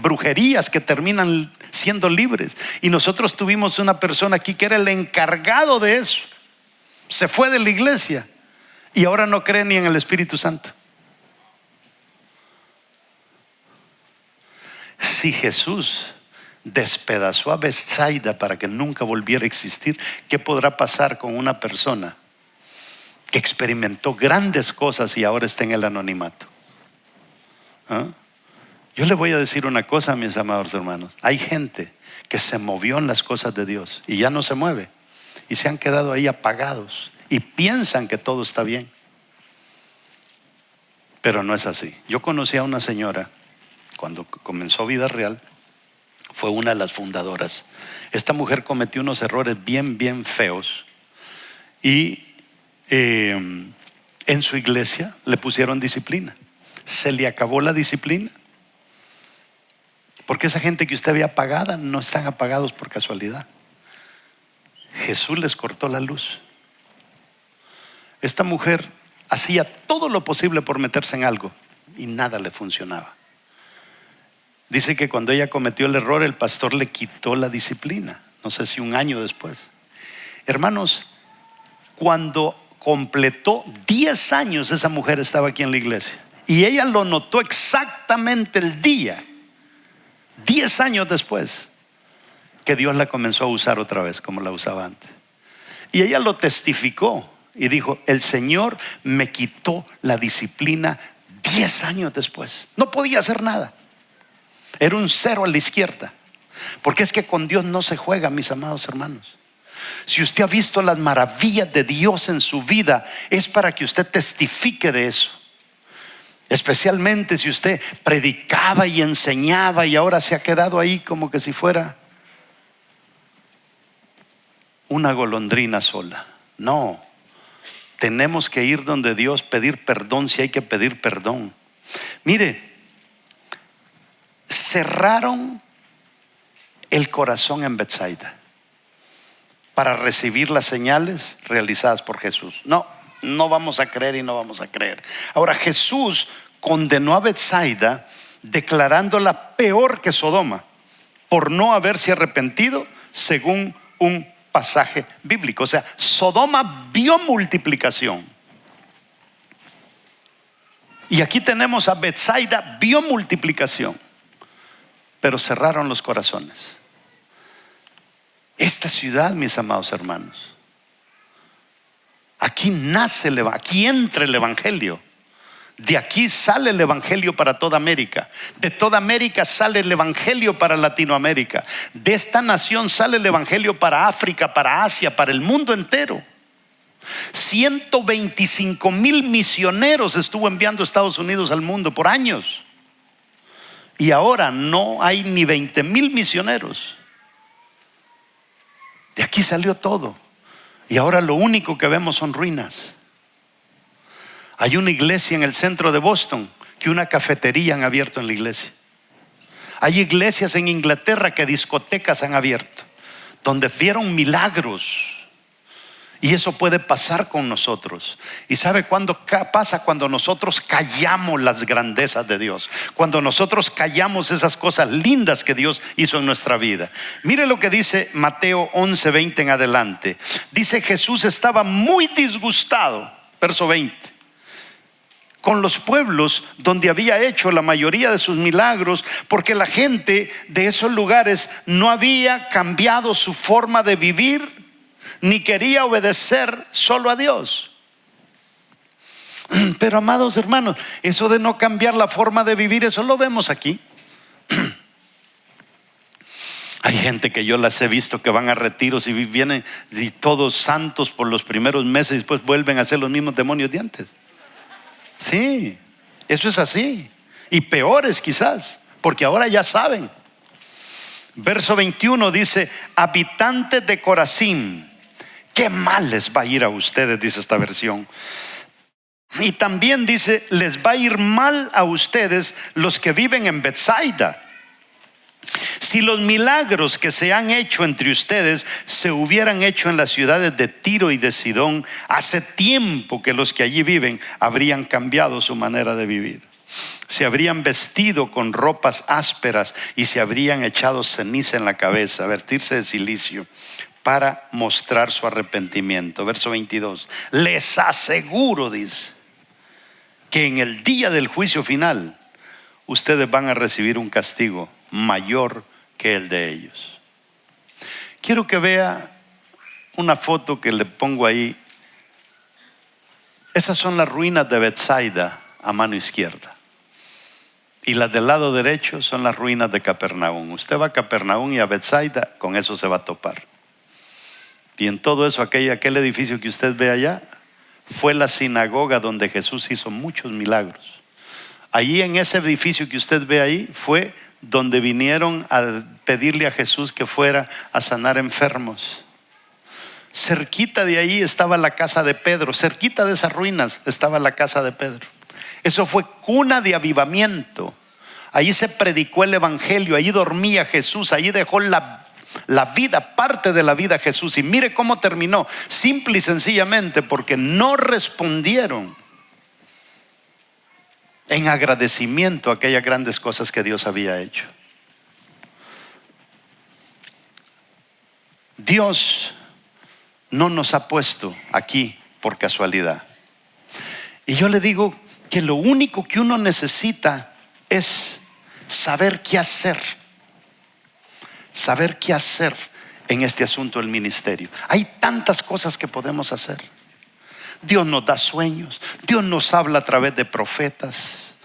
brujerías que terminan siendo libres. Y nosotros tuvimos una persona aquí que era el encargado de eso. Se fue de la iglesia y ahora no cree ni en el Espíritu Santo. Si Jesús despedazó a Betsaida para que nunca volviera a existir, ¿qué podrá pasar con una persona que experimentó grandes cosas y ahora está en el anonimato? Yo le voy a decir una cosa, mis amados hermanos. Hay gente que se movió en las cosas de Dios y ya no se mueve, y se han quedado ahí apagados y piensan que todo está bien, pero no es así. Yo conocí a una señora cuando comenzó Vida Real, fue una de las fundadoras. Esta mujer cometió unos errores bien feos, y en su iglesia le pusieron disciplina. Se le acabó la disciplina, porque esa gente que usted ve apagada no están apagados por casualidad. Jesús les cortó la luz. Esta mujer hacía todo lo posible por meterse en algo y nada le funcionaba. Dice que cuando ella cometió el error, el pastor le quitó la disciplina, no sé si un año después. Hermanos, cuando completó 10 años, esa mujer estaba aquí en la iglesia, y ella lo notó exactamente el día, 10 años después, que Dios la comenzó a usar otra vez como la usaba antes. Y ella lo testificó y dijo: el Señor me quitó la disciplina 10 años después. No podía hacer nada. Era un cero a la izquierda. Porque es que con Dios no se juega, mis amados hermanos. Si usted ha visto las maravillas de Dios en su vida, es para que usted testifique de eso. Especialmente si usted predicaba y enseñaba y ahora se ha quedado ahí como que si fuera una golondrina sola. No, tenemos que ir donde Dios, pedir perdón si hay que pedir perdón. Mire, cerraron el corazón en Betsaida. para recibir las señales realizadas por Jesús. No vamos a creer y no vamos a creer. Ahora, Jesús condenó a Betsaida declarándola peor que Sodoma por no haberse arrepentido, según un pasaje bíblico. O sea, Sodoma vio multiplicación, y aquí tenemos a Betsaida, vio multiplicación, pero cerraron los corazones. Esta ciudad, mis amados hermanos, aquí nace aquí entra el evangelio. De aquí sale el evangelio para toda América. De toda América sale el evangelio para Latinoamérica. De esta nación sale el evangelio para África, para Asia, para el mundo entero. 125,000 misioneros estuvo enviando Estados Unidos al mundo por años. Y ahora no hay ni 20,000 misioneros. De aquí salió todo. Y ahora lo único que vemos son ruinas. Hay una iglesia en el centro de Boston que una cafetería han abierto en la iglesia. Hay iglesias en Inglaterra que discotecas han abierto, donde vieron milagros. Y eso puede pasar con nosotros. ¿Y sabe cuándo pasa? Cuando nosotros callamos las grandezas de Dios, cuando nosotros callamos esas cosas lindas que Dios hizo en nuestra vida. Mire lo que dice Mateo 11:20 en adelante. Dice: Jesús estaba muy disgustado, verso 20, con los pueblos donde había hecho la mayoría de sus milagros, porque la gente de esos lugares no había cambiado su forma de vivir, ni quería obedecer solo a Dios. Pero, amados hermanos, eso de no cambiar la forma de vivir, eso lo vemos aquí. Hay gente que yo las he visto que van a retiros y vienen y todos santos por los primeros meses y después vuelven a ser los mismos demonios de antes. Sí, eso es así. Y peores quizás, porque ahora ya saben. Verso 21 dice: habitantes de Corazín, qué mal les va a ir a ustedes, dice esta versión. Y también dice: les va a ir mal a ustedes los que viven en Betsaida. Si los milagros que se han hecho entre ustedes se hubieran hecho en las ciudades de Tiro y de Sidón, hace tiempo que los que allí viven habrían cambiado su manera de vivir. Se habrían vestido con ropas ásperas y se habrían echado ceniza en la cabeza, vestirse de cilicio, para mostrar su arrepentimiento. Verso 22. Les aseguro, dice, que en el día del juicio final ustedes van a recibir un castigo mayor que el de ellos. Quiero que vea una foto que le pongo ahí. Esas son las ruinas de Betsaida a mano izquierda, y las del lado derecho son las ruinas de Capernaum. Usted va a Capernaum y a Betsaida, con eso se va a topar. Y en todo eso, aquel edificio que usted ve allá fue la sinagoga donde Jesús hizo muchos milagros. Allí en ese edificio que usted ve ahí fue donde vinieron a pedirle a Jesús que fuera a sanar enfermos. Cerquita de ahí estaba la casa de Pedro. Cerquita de esas ruinas estaba la casa de Pedro. Eso fue cuna de avivamiento. Allí se predicó el evangelio, allí dormía Jesús, allí dejó la vida, parte de la vida Jesús. Y mire cómo terminó, simple y sencillamente porque no respondieron en agradecimiento a aquellas grandes cosas que Dios había hecho. Dios no nos ha puesto aquí por casualidad. Y yo le digo que lo único que uno necesita es saber qué hacer. Saber qué hacer en este asunto del ministerio. Hay tantas cosas que podemos hacer. Dios nos da sueños, Dios nos habla a través de profetas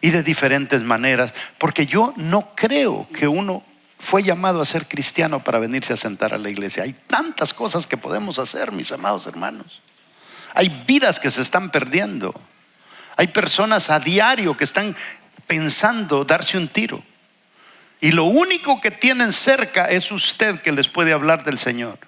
y de diferentes maneras, porque yo no creo que uno fue llamado a ser cristiano para venirse a sentar a la iglesia. Hay tantas cosas que podemos hacer, mis amados hermanos. Hay vidas que se están perdiendo. Hay personas a diario que están pensando darse un tiro, y lo único que tienen cerca es usted, que les puede hablar del Señor.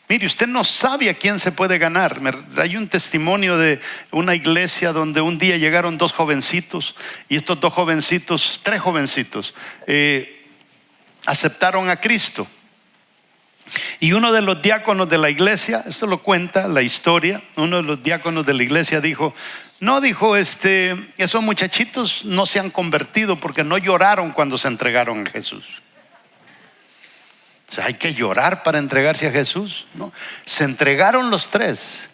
Mire, usted no sabe a quién se puede ganar. Hay un testimonio de una iglesia donde un día llegaron dos jovencitos, y estos tres jovencitos aceptaron a Cristo. Y uno de los diáconos de la iglesia, esto lo cuenta la historia, uno de los diáconos de la iglesia dijo, esos muchachitos no se han convertido porque no lloraron cuando se entregaron a Jesús. O sea, hay que llorar para entregarse a Jesús, ¿no? Se entregaron los tres.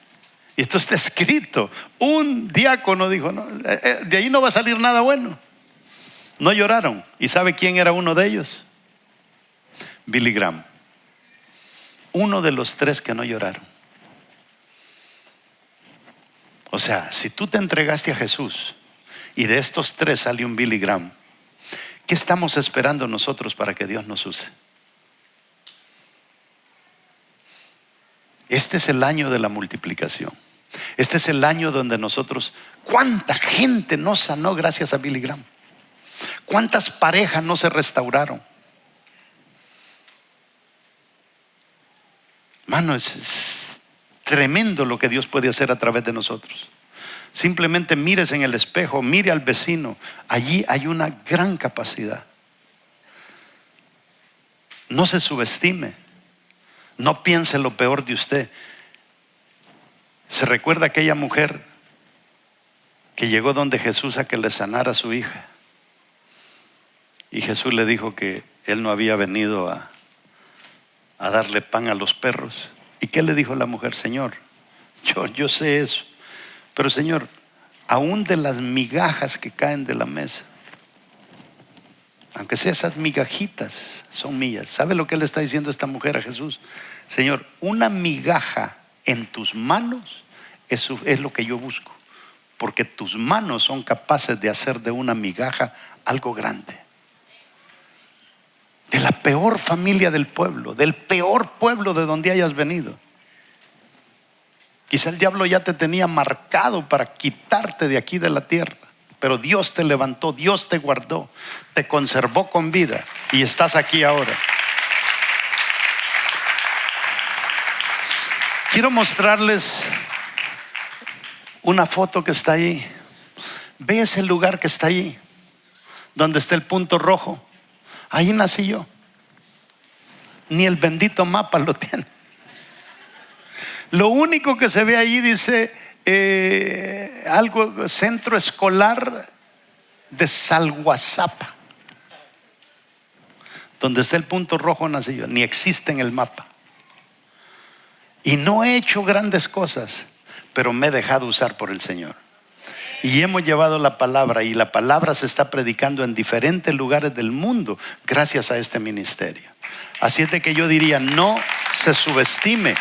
Y esto está escrito. Un diácono dijo, no, de ahí no va a salir nada bueno. No lloraron. ¿Y sabe quién era uno de ellos? Billy Graham. Uno de los tres que no lloraron. O sea, si tú te entregaste a Jesús y de estos tres sale un Billy Graham, ¿qué estamos esperando nosotros para que Dios nos use? Este es el año de la multiplicación. Este es el año donde nosotros, ¿cuánta gente no sanó gracias a Billy Graham? ¿Cuántas parejas no se restauraron? Mano, es tremendo lo que Dios puede hacer a través de nosotros. Simplemente mires en el espejo, mire al vecino. Allí hay una gran capacidad. No se subestime. No piense lo peor de usted. ¿Se recuerda aquella mujer que llegó donde Jesús a que le sanara a su hija? Y Jesús le dijo que él no había venido a darle pan a los perros. ¿Y qué le dijo la mujer? Señor, yo sé eso, pero Señor, aún de las migajas que caen de la mesa, aunque sea esas migajitas, son mías. ¿Sabe lo que le está diciendo esta mujer a Jesús? Señor, una migaja en tus manos es lo que yo busco, porque tus manos son capaces de hacer de una migaja algo grande. De la peor familia del pueblo, del peor pueblo de donde hayas venido. Quizá el diablo ya te tenía marcado para quitarte de aquí de la tierra, pero Dios te levantó, Dios te guardó, te conservó con vida y estás aquí ahora. Quiero mostrarles una foto que está ahí. Ve ese lugar que está ahí, donde está el punto rojo. Ahí nací yo. Ni el bendito mapa lo tiene. Lo único que se ve ahí dice algo, Centro Escolar de Salguazapa. Donde está el punto rojo nací yo. Ni existe en el mapa. Y no he hecho grandes cosas, pero me he dejado usar por el Señor. Y hemos llevado la palabra, y la palabra se está predicando en diferentes lugares del mundo gracias a este ministerio. Así es de que yo diría, no se subestime.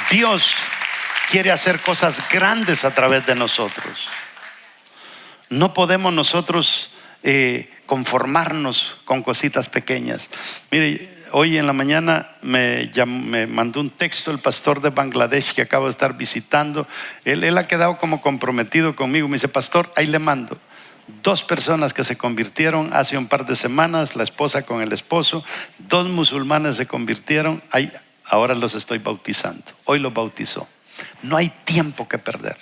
Dios quiere hacer cosas grandes a través de nosotros. No podemos nosotros conformarnos con cositas pequeñas. Mire, hoy en la mañana me mandó un texto el pastor de Bangladesh que acabo de estar visitando. Él ha quedado como comprometido conmigo. Me dice, pastor, ahí le mando 2 personas que se convirtieron hace un par de semanas, la esposa con el esposo. 2 musulmanes se convirtieron. Ahora los estoy bautizando. Hoy los bautizó. No hay tiempo que perder.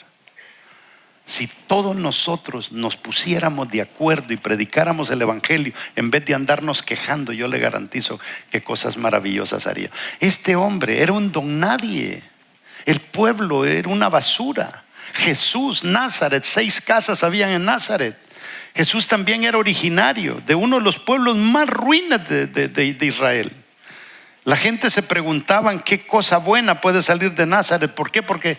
Si todos nosotros nos pusiéramos de acuerdo y predicáramos el evangelio en vez de andarnos quejando, yo le garantizo que cosas maravillosas haría. Este hombre era un don nadie. El pueblo era una basura. Jesús, Nazaret, 6 casas habían en Nazaret. Jesús también era originario de uno de los pueblos más ruines de Israel. La gente se preguntaban qué cosa buena puede salir de Nazaret. ¿Por qué? Porque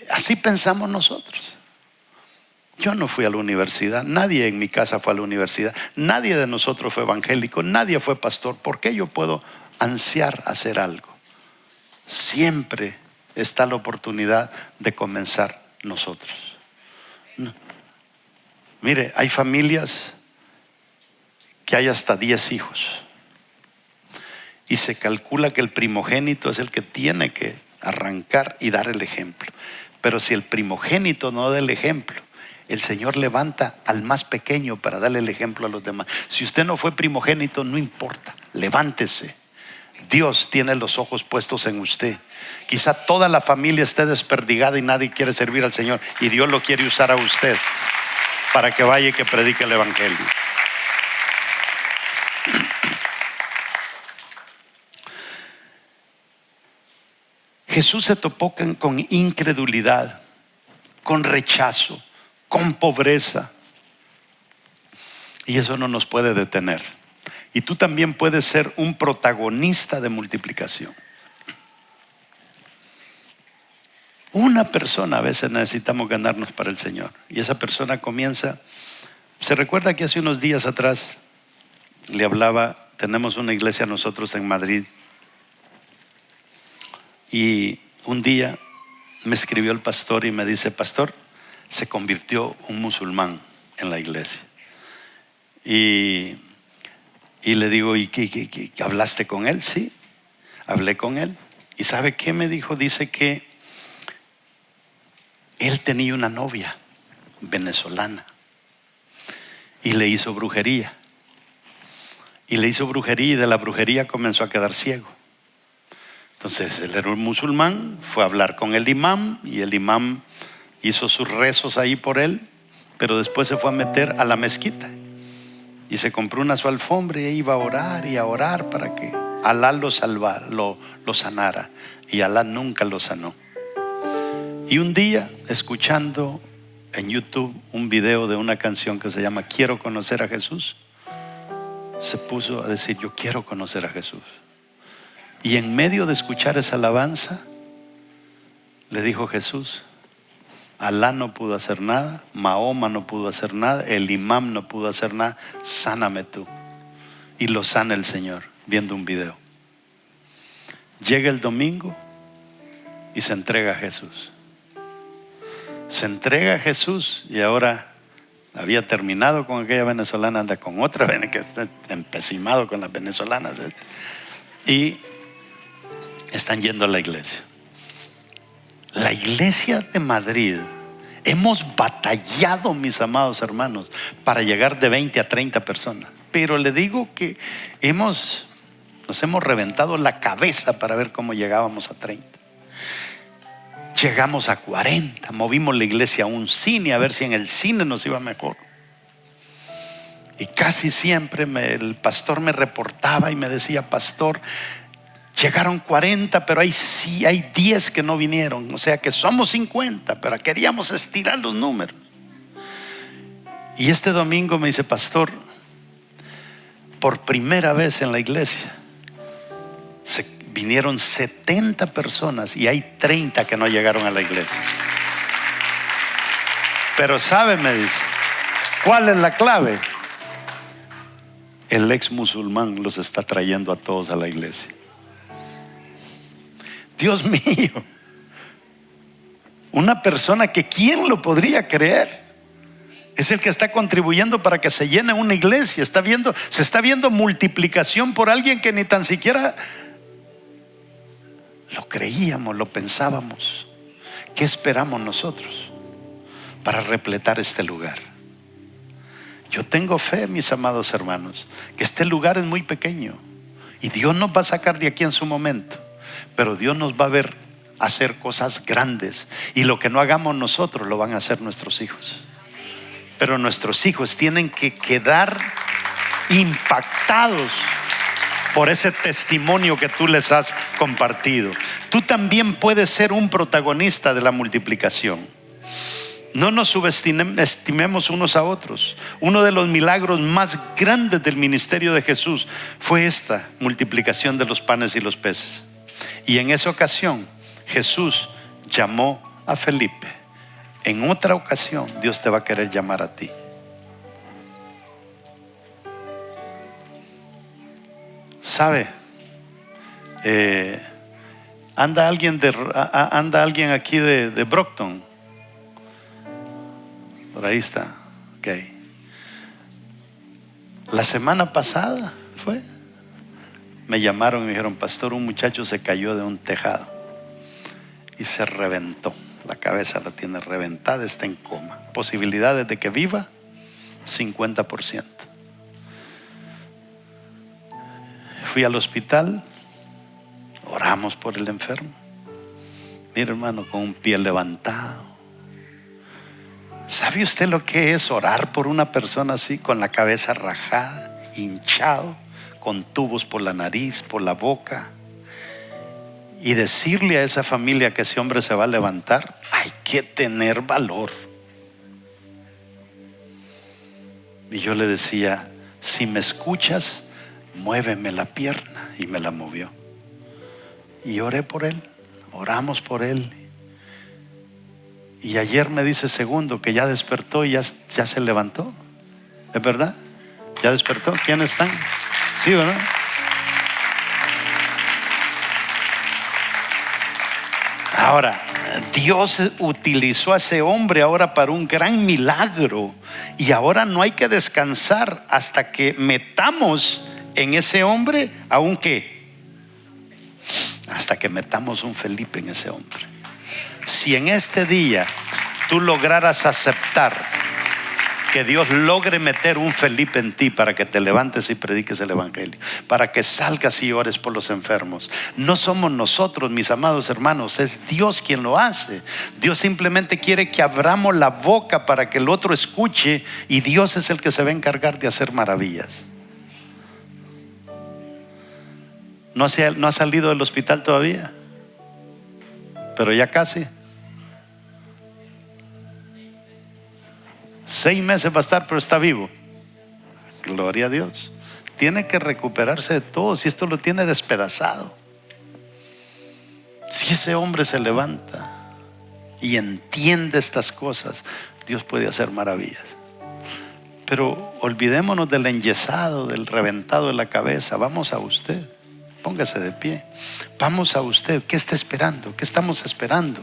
así pensamos nosotros. Yo no fui a la universidad, nadie en mi casa fue a la universidad, nadie de nosotros fue evangélico, nadie fue pastor. ¿Por qué yo puedo ansiar hacer algo? Siempre está la oportunidad de comenzar nosotros. No. Mire, hay familias que hay hasta 10 hijos y se calcula que el primogénito es el que tiene que arrancar y dar el ejemplo. Pero si el primogénito no da el ejemplo, el Señor levanta al más pequeño para darle el ejemplo a los demás. Si usted no fue primogénito, no importa, levántese. Dios tiene los ojos puestos en usted. Quizá toda la familia esté desperdigada y nadie quiere servir al Señor, y Dios lo quiere usar a usted para que vaya y que predique el evangelio. Jesús se topó con incredulidad, con rechazo, con pobreza. Y eso no nos puede detener. Y tú también puedes ser un protagonista de multiplicación. Una persona a veces necesitamos ganarnos para el Señor. Y esa persona comienza. ¿Se recuerda que hace unos días atrás le hablaba? Tenemos una iglesia nosotros en Madrid. Y un día me escribió el pastor y me dice: pastor, se convirtió un musulmán en la iglesia. Y le digo: ¿y qué hablaste con él? Sí, hablé con él. ¿Y sabe qué me dijo? Dice que él tenía una novia venezolana y le hizo brujería. Y le hizo brujería, y de la brujería comenzó a quedar ciego. Entonces él era un musulmán, fue a hablar con el imam, y el imam hizo sus rezos ahí por él, pero después se fue a meter a la mezquita y se compró su alfombra y iba a orar y a orar para que Alá lo salvara, lo sanara. Y Alá nunca lo sanó. Y un día, escuchando en YouTube un video de una canción que se llama Quiero conocer a Jesús, se puso a decir: yo quiero conocer a Jesús. Y en medio de escuchar esa alabanza, le dijo Jesús: Alá no pudo hacer nada, Mahoma no pudo hacer nada, el imam no pudo hacer nada, sáname tú. Y lo sana el Señor viendo un video. Llega el domingo y se entrega a Jesús. Se entrega a Jesús, y ahora había terminado con aquella venezolana, anda con otra que está empecinado con las venezolanas, y están yendo a la iglesia. La iglesia de Madrid, hemos batallado, mis amados hermanos, para llegar de 20 a 30 personas. Pero le digo que nos hemos reventado la cabeza para ver cómo llegábamos a 30. Llegamos a 40, movimos la iglesia a un cine a ver si en el cine nos iba mejor. Y casi siempre el pastor me reportaba y me decía: pastor, llegaron 40, pero hay 10 que no vinieron. O sea que somos 50, pero queríamos estirar los números. Y este domingo me dice: pastor, por primera vez en la iglesia vinieron 70 personas y hay 30 que no llegaron a la iglesia. Pero ¿sabe? Me dice, ¿cuál es la clave? El ex musulmán los está trayendo a todos a la iglesia. Dios mío, una persona que ¿quién lo podría creer? Es el que está contribuyendo para que se llene una iglesia. Se está viendo multiplicación por alguien que ni tan siquiera lo creíamos, lo pensábamos. ¿Qué esperamos nosotros para repletar este lugar? Yo tengo fe, mis amados hermanos, que este lugar es muy pequeño y Dios nos va a sacar de aquí en su momento, pero Dios nos va a ver hacer cosas grandes, y lo que no hagamos nosotros lo van a hacer nuestros hijos. Pero nuestros hijos tienen que quedar impactados por ese testimonio que tú les has compartido. Tú también puedes ser un protagonista de la multiplicación. No nos subestimemos unos a otros. Uno de los milagros más grandes del ministerio de Jesús fue esta multiplicación de los panes y los peces. Y en esa ocasión Jesús llamó a Felipe. En otra ocasión Dios te va a querer llamar a ti. ¿Sabe? Anda alguien aquí de Brockton. Por ahí está. Okay. La semana pasada me llamaron y me dijeron: pastor, un muchacho se cayó de un tejado y se reventó. La cabeza la tiene reventada, está en coma. Posibilidades de que viva, 50%. Fui al hospital, oramos por el enfermo. Mira, hermano, con un pie levantado. ¿Sabe usted lo que es orar por una persona así, con la cabeza rajada, hinchado, con tubos por la nariz, por la boca? y decirle a esa familia que ese hombre se va a levantar, hay que tener valor. Y yo le decía, si me escuchas, muéveme la pierna. Y me la movió. Y oré por él, oramos por él. Y ayer me dice Segundo que ya despertó y ya se levantó. ¿Es verdad? ¿Ya despertó? ¿Quiénes están? Sí, ¿verdad? Ahora, Dios utilizó a ese hombre ahora para un gran milagro. Y ahora no hay que descansar hasta que metamos en ese hombre, aunque hasta que metamos un Felipe en ese hombre. Si en este día tú lograras aceptar que Dios logre meter un Felipe en ti para que te levantes y prediques el evangelio, para que salgas y ores por los enfermos, no somos nosotros, mis amados hermanos, es Dios quien lo hace. Dios simplemente quiere que abramos la boca para que el otro escuche, y Dios es el que se va a encargar de hacer maravillas. No ha salido del hospital todavía, pero ya casi. 6 meses va a estar, pero está vivo. Gloria a Dios. Tiene que recuperarse de todo. Si esto lo tiene despedazado, si ese hombre se levanta y entiende estas cosas, Dios puede hacer maravillas. Pero olvidémonos del enyesado, del reventado de la cabeza. Vamos a usted. Póngase de pie. Vamos a usted. ¿Qué está esperando? ¿Qué estamos esperando?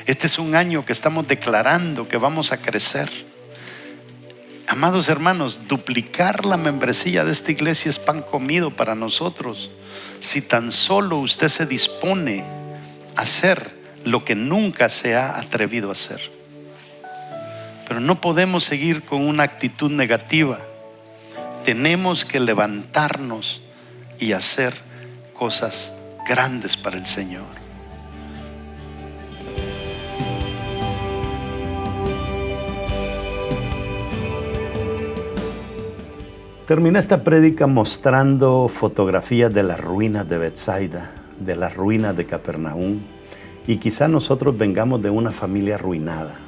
Este es un año que estamos declarando que vamos a crecer. Amados hermanos, duplicar la membresía de esta iglesia es pan comido para nosotros. Si tan solo usted se dispone a hacer lo que nunca se ha atrevido a hacer. Pero no podemos seguir con una actitud negativa. Tenemos que levantarnos y hacer cosas grandes para el Señor. Terminé esta prédica mostrando fotografías de las ruinas de Betsaida, de las ruinas de Capernaum, y quizá nosotros vengamos de una familia arruinada.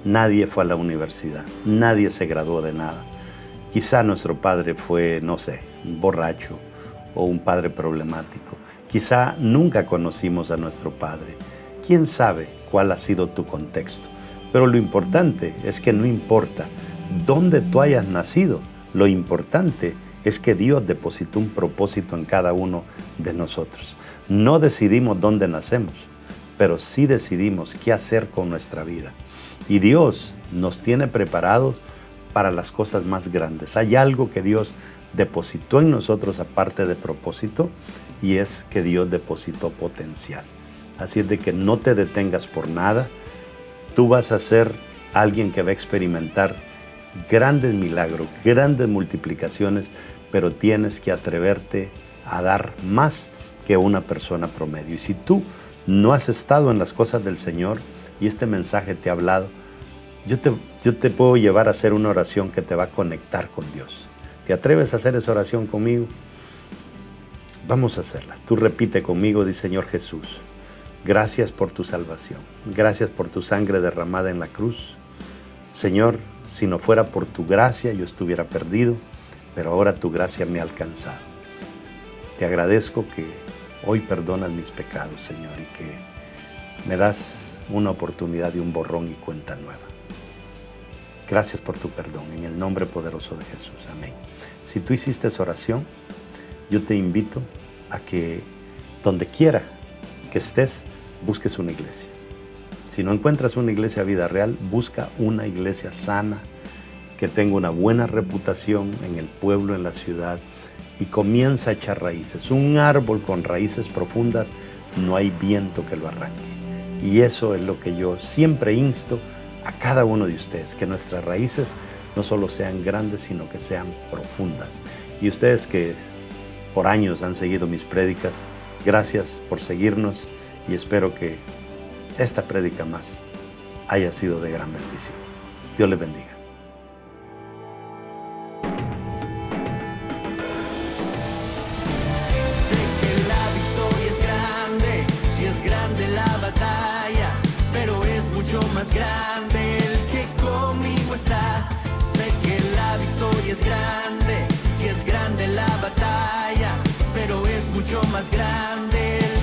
Nadie fue a la universidad, nadie se graduó de nada. Quizá nuestro padre fue, no sé, un borracho o un padre problemático. Quizá nunca conocimos a nuestro padre. ¿Quién sabe cuál ha sido tu contexto? Pero lo importante es que no importa dónde tú hayas nacido, lo importante es que Dios depositó un propósito en cada uno de nosotros. No decidimos dónde nacemos, pero sí decidimos qué hacer con nuestra vida. Y Dios nos tiene preparados para las cosas más grandes. Hay algo que Dios depositó en nosotros aparte de propósito, y es que Dios depositó potencial. Así es de que no te detengas por nada. Tú vas a ser alguien que va a experimentar grandes milagros, grandes multiplicaciones, pero tienes que atreverte a dar más que una persona promedio. Y si tú no has estado en las cosas del Señor y este mensaje te ha hablado, yo te puedo llevar a hacer una oración que te va a conectar con Dios. ¿Te atreves a hacer esa oración conmigo? Vamos a hacerla. Tú repite conmigo, dice: Señor Jesús, gracias por tu salvación. Gracias por tu sangre derramada en la cruz. Señor, si no fuera por tu gracia, yo estuviera perdido, pero ahora tu gracia me ha alcanzado. Te agradezco que hoy perdonas mis pecados, Señor, y que me das una oportunidad de un borrón y cuenta nueva. Gracias por tu perdón, en el nombre poderoso de Jesús. Amén. Si tú hiciste esa oración, yo te invito a que donde quiera que estés, busques una iglesia. Si no encuentras una iglesia Vida Real, busca una iglesia sana, que tenga una buena reputación en el pueblo, en la ciudad, y comienza a echar raíces. Un árbol con raíces profundas, no hay viento que lo arranque. Y eso es lo que yo siempre insto a cada uno de ustedes, que nuestras raíces no solo sean grandes, sino que sean profundas. Y ustedes que por años han seguido mis prédicas, gracias por seguirnos, y espero que esta prédica más haya sido de gran bendición. Dios les bendiga. Sé que la victoria es grande, mucho más grande el que conmigo está. Sé que la victoria es grande, si es grande la batalla, pero es mucho más grande el